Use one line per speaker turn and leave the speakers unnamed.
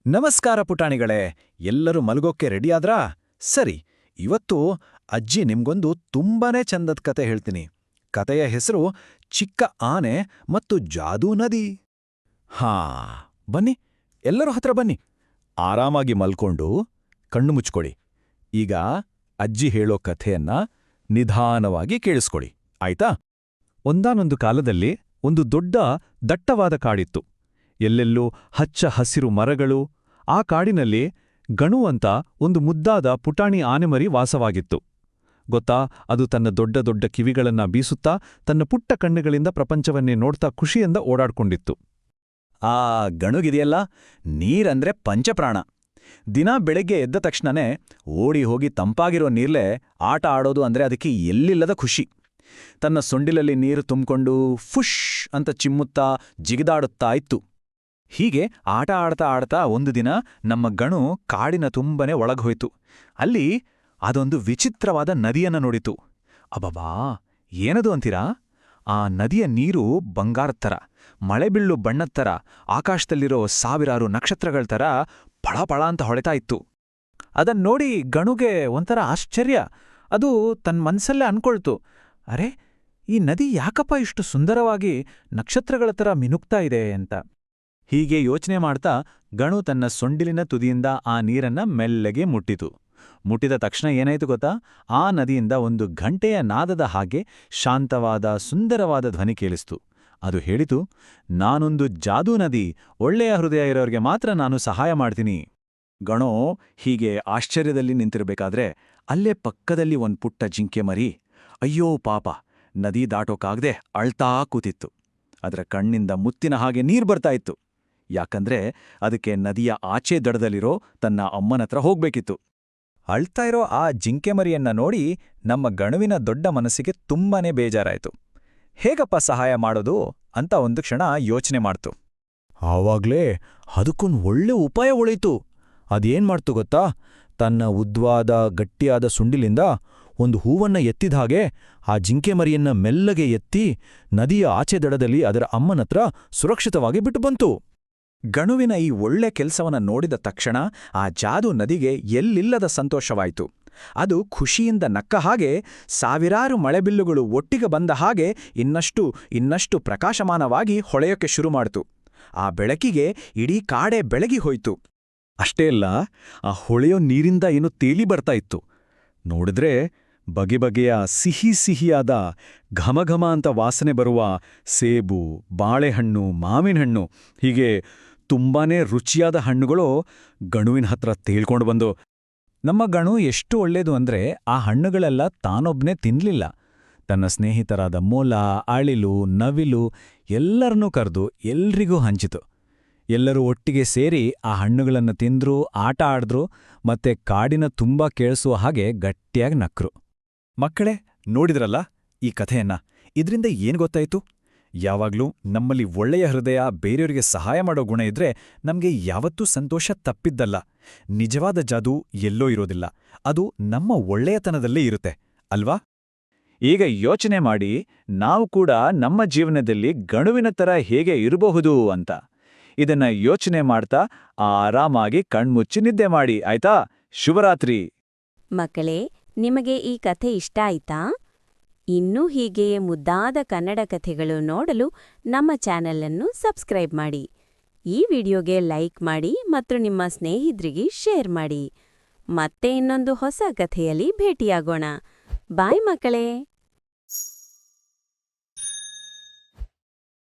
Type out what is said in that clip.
ನಮಸ್ಕಾರ ಪುಟಾಣಿಗಳೇ, ಎಲ್ಲರೂ ಮಲಗೋಕ್ಕೆ ರೆಡಿಯಾದ್ರಾ? ಸರಿ, ಇವತ್ತು ಅಜ್ಜಿ ನಿಮ್ಗೊಂದು ತುಂಬಾನೇ ಚಂದದ ಕತೆ ಹೇಳ್ತೀನಿ. ಕತೆಯ ಹೆಸರು ಚಿಕ್ಕ ಆನೆ ಮತ್ತು ಜಾದೂ ನದಿ. ಹಾ, ಬನ್ನಿ, ಎಲ್ಲರೂ ಹತ್ರ ಬನ್ನಿ. ಆರಾಮಾಗಿ ಮಲ್ಕೊಂಡು ಕಣ್ಣು ಮುಚ್ಕೊಳ್ಳಿ. ಈಗ ಅಜ್ಜಿ ಹೇಳೋ ಕಥೆಯನ್ನ ನಿಧಾನವಾಗಿ ಕೇಳಿಸ್ಕೊಳ್ಳಿ, ಆಯ್ತಾ? ಒಂದಾನೊಂದು ಕಾಲದಲ್ಲಿ ಒಂದು ದೊಡ್ಡ ದಟ್ಟವಾದ ಕಾಡಿತ್ತು. ಎಲ್ಲೆಲ್ಲೂ ಹಚ್ಚ ಹಸಿರು ಮರಗಳು. ಆ ಕಾಡಿನಲ್ಲಿ ಗಣು ಅಂತ ಒಂದು ಮುದ್ದಾದ ಪುಟಾಣಿ ಆನೆಮರಿ ವಾಸವಾಗಿತ್ತು. ಗೊತ್ತಾ, ಅದು ತನ್ನ ದೊಡ್ಡ ದೊಡ್ಡ ಕಿವಿಗಳನ್ನ ಬೀಸುತ್ತಾ ತನ್ನ ಪುಟ್ಟ ಕಣ್ಣುಗಳಿಂದ ಪ್ರಪಂಚವನ್ನೇ ನೋಡ್ತಾ ಖುಷಿಯಿಂದ ಓಡಾಡ್ಕೊಂಡಿತ್ತು.
ಆ ಗಣುಗಿದೆಯಲ್ಲ, ನೀರಂದ್ರೆ ಪಂಚಪ್ರಾಣ. ದಿನ ಬೆಳಗ್ಗೆ ಎದ್ದ ತಕ್ಷಣನೇ ಓಡಿ ಹೋಗಿ ತಂಪಾಗಿರೋ ನೀರ್ಲೆ ಆಟ ಆಡೋದು ಅಂದ್ರೆ ಅದಕ್ಕೆ ಎಲ್ಲಿಲ್ಲದ ಖುಷಿ. ತನ್ನ ಸೊಂಡಿಲಲ್ಲಿ ನೀರು ತುಂಬಿಕೊಂಡು ಫುಷ್ ಅಂತ ಚಿಮ್ಮುತ್ತಾ ಜಿಗಿದಾಡುತ್ತಾ ಇತ್ತು. ಹೀಗೆ ಆಟ ಆಡ್ತಾ ಆಡ್ತಾ ಒಂದು ದಿನ ನಮ್ಮ ಗಣು ಕಾಡಿನ ತುಂಬನೆ ಒಳಗ್ಹೋಯ್ತು. ಅಲ್ಲಿ ಅದೊಂದು ವಿಚಿತ್ರವಾದ ನದಿಯನ್ನ ನೋಡಿತು. ಅಬಬಾ, ಏನದು ಅಂತೀರಾ? ಆ ನದಿಯ ನೀರು ಬಂಗಾರದ ಥರ, ಮಳೆಬೀಳು ಬಣ್ಣದ ಥರ, ಆಕಾಶದಲ್ಲಿರೋ ಸಾವಿರಾರು ನಕ್ಷತ್ರಗಳ ಥರ ಪಳಪಳ ಅಂತ ಹೊಳೆತಾ ಇತ್ತು. ಅದನ್ನೋಡಿ ಗಣುಗೆ ಒಂಥರ ಆಶ್ಚರ್ಯ. ಅದು ತನ್ನ ಮನ್ಸಲ್ಲೇ ಅನ್ಕೊಳ್ತು, ಅರೆ, ಈ ನದಿ ಯಾಕಪ್ಪ ಇಷ್ಟು ಸುಂದರವಾಗಿ ನಕ್ಷತ್ರಗಳ ಥರ ಮಿನುಗ್ತಾ ಇದೆ ಅಂತ. ಹೀಗೆ ಯೋಚನೆ ಮಾಡ್ತಾ ಗಣು ತನ್ನ ಸೊಂಡಿಲಿನ ತುದಿಯಿಂದ ಆ ನೀರನ್ನ ಮೆಲ್ಲಗೆ ಮುಟ್ಟಿತು. ಮುಟ್ಟಿದ ತಕ್ಷಣ ಏನಾಯ್ತು ಗೊತ್ತಾ? ಆ ನದಿಯಿಂದ ಒಂದು ಘಂಟೆಯ ನಾದದ ಹಾಗೆ ಶಾಂತವಾದ ಸುಂದರವಾದ ಧ್ವನಿ ಕೇಳಿಸ್ತು. ಅದು ಹೇಳಿತು, ನಾನೊಂದು ಜಾದೂ ನದಿ, ಒಳ್ಳೆಯ ಹೃದಯ ಇರೋರಿಗೆ ಮಾತ್ರ ನಾನು ಸಹಾಯ ಮಾಡ್ತೀನಿ. ಗಣು ಹೀಗೆ ಆಶ್ಚರ್ಯದಲ್ಲಿ ನಿಂತಿರಬೇಕಾದ್ರೆ ಅಲ್ಲೇ ಪಕ್ಕದಲ್ಲಿ ಒಂದ್ ಪುಟ್ಟ ಜಿಂಕೆ ಮರಿ, ಅಯ್ಯೋ ಪಾಪ, ನದಿ ದಾಟೋಕಾಗ್ದೆ ಅಳ್ತಾ ಕೂತಿತ್ತು. ಅದರ ಕಣ್ಣಿಂದ ಮುತ್ತಿನ ಹಾಗೆ ನೀರ್ ಬರ್ತಾ ಇತ್ತು. ಯಾಕಂದ್ರೆ ಅದಕ್ಕೆ ನದಿಯ ಆಚೆ ದಡದಲ್ಲಿರೋ ತನ್ನ ಅಮ್ಮನತ್ರ ಹೋಗ್ಬೇಕಿತ್ತು. ಅಳ್ತಾ ಇರೋ ಆ ಜಿಂಕೆ ಮರಿಯನ್ನ ನೋಡಿ ನಮ್ಮ ಗಣುವಿನ ದೊಡ್ಡ ಮನಸ್ಸಿಗೆ ತುಂಬಾನೇ ಬೇಜಾರಾಯ್ತು. ಹೇಗಪ್ಪ ಸಹಾಯ ಮಾಡೋದು ಅಂತ ಒಂದು ಕ್ಷಣ ಯೋಚನೆ ಮಾಡ್ತು. ಆವಾಗ್ಲೇ ಅದಕ್ಕೊಂದು ಒಳ್ಳೆ ಉಪಾಯ ಉಳೀತು. ಅದೇನ್ ಮಾಡ್ತು ಗೊತ್ತಾ? ತನ್ನ ಉದ್ವಾದ ಗಟ್ಟಿಯಾದ ಸುಂಡಿಲಿಂದ ಒಂದು ಹೂವನ್ನ ಎತ್ತಿದ ಹಾಗೆ ಆ ಜಿಂಕೆ ಮರಿಯನ್ನ ಮೆಲ್ಲಗೆ ಎತ್ತಿ ನದಿಯ ಆಚೆ ದಡದಲ್ಲಿ ಅದರ ಅಮ್ಮನತ್ರ ಸುರಕ್ಷಿತವಾಗಿ ಬಿಟ್ಟು ಬಂತು. ಗಣುವಿನ ಈ ಒಳ್ಳೆ ಕೆಲಸವನ್ನ ನೋಡಿದ ತಕ್ಷಣ ಆ ಜಾದೂ ನದಿಗೆ ಎಲ್ಲಿಲ್ಲದ ಸಂತೋಷವಾಯಿತು. ಅದು ಖುಷಿಯಿಂದ ನಕ್ಕ ಹಾಗೆ, ಸಾವಿರಾರು ಮಳೆಬಿಲ್ಲುಗಳು ಒಟ್ಟಿಗೆ ಬಂದ ಹಾಗೆ ಇನ್ನಷ್ಟು ಪ್ರಕಾಶಮಾನವಾಗಿ ಹೊಳೆಯೋಕೆ ಶುರು ಮಾಡಿತು. ಆ ಬೆಳಕಿಗೆ ಇಡೀ ಕಾಡೆ ಬೆಳಗಿ ಹೋಯ್ತು. ಅಷ್ಟೇ ಅಲ್ಲ, ಆ ಹೊಳೆಯೋ ನೀರಿಂದ ಏನು ತೇಲಿ ಬರ್ತಾ ಇತ್ತು. ನೋಡಿದ್ರೆ ಬಗೆ ಬಗೆಯ ಸಿಹಿಯಾದ ಘಮಘಮ ಅಂತ ವಾಸನೆ ಬರುವ ಸೇಬು, ಬಾಳೆಹಣ್ಣು, ಮಾವಿನಹಣ್ಣು, ಹೀಗೆ ತುಂಬಾನೇ ರುಚಿಯಾದ ಹಣ್ಣುಗಳು ಗಣುವಿನ ಹತ್ರ ತೇಳ್ಕೊಂಡು ಬಂದು. ನಮ್ಮ ಗಣು ಎಷ್ಟು ಒಳ್ಳೇದು ಅಂದ್ರೆ ಆ ಹಣ್ಣುಗಳೆಲ್ಲ ತಾನೊಬ್ನೇ ತಿನ್ಲಿಲ್ಲ. ತನ್ನ ಸ್ನೇಹಿತರಾದ ಮೊಲ, ಅಳಿಲು, ನವಿಲು ಎಲ್ಲರನ್ನೂ ಕರೆದು ಎಲ್ರಿಗೂ ಹಂಚಿತು. ಎಲ್ಲರೂ ಒಟ್ಟಿಗೆ ಸೇರಿ ಆ ಹಣ್ಣುಗಳನ್ನು ತಿಂದ್ರು, ಆಟ ಆಡಿದ್ರು, ಮತ್ತೆ ಕಾಡಿನ ತುಂಬಾ ಕೇಳಿಸುವ ಹಾಗೆ ಗಟ್ಟಿಯಾಗಿ ನಕ್ರು. ಮಕ್ಕಳೇ, ನೋಡಿದ್ರಲ್ಲ ಈ ಕಥೆಯನ್ನ? ಇದ್ರಿಂದ ಏನ್ ಗೊತ್ತಾಯ್ತು? ಯಾವಾಗ್ಲೂ ನಮ್ಮಲ್ಲಿ ಒಳ್ಳೆಯ ಹೃದಯ, ಬೇರೆಯವರಿಗೆ ಸಹಾಯ ಮಾಡೋ ಗುಣ ಇದ್ರೆ ನಮ್ಗೆ ಯಾವತ್ತೂ ಸಂತೋಷ ತಪ್ಪಿದ್ದಲ್ಲ. ನಿಜವಾದ ಜಾದೂ ಎಲ್ಲೋ ಇರೋದಿಲ್ಲ, ಅದು ನಮ್ಮ ಒಳ್ಳೆಯತನದಲ್ಲೇ ಇರುತ್ತೆ, ಅಲ್ವಾ? ಈಗ ಯೋಚನೆ ಮಾಡಿ, ನಾವು ಕೂಡ ನಮ್ಮ ಜೀವನದಲ್ಲಿ ಗಣುವಿನ ಥರ ಹೇಗೆ ಇರಬಹುದು ಅಂತ. ಇದನ್ನ ಯೋಚನೆ ಮಾಡ್ತಾ ಆರಾಮಾಗಿ ಕಣ್ಮುಚ್ಚಿ ನಿದ್ದೆ ಮಾಡಿ, ಆಯ್ತಾ? ಶುಭರಾತ್ರಿ.
ಮಕ್ಕಳೇ, ನಿಮಗೆ ಈ ಕಥೆ ಇಷ್ಟ ಆಯ್ತಾ? ಇನ್ನೂ ಹೀಗೆಯೇ ಮುದ್ದಾದ ಕನ್ನಡ ಕಥೆಗಳು ನೋಡಲು ನಮ್ಮ ಚಾನೆಲ್ ಅನ್ನು ಸಬ್ಸ್ಕ್ರೈಬ್ ಮಾಡಿ. ಈ ವಿಡಿಯೋಗೆ ಲೈಕ್ ಮಾಡಿ ಮತ್ತು ನಿಮ್ಮ ಸ್ನೇಹಿತರಿಗೆ ಶೇರ್ ಮಾಡಿ. ಮತ್ತೆ ಇನ್ನೊಂದು ಹೊಸ ಕಥೆಯಲ್ಲಿ ಭೇಟಿಯಾಗೋಣ. ಬಾಯ್ ಮಕ್ಕಳೇ.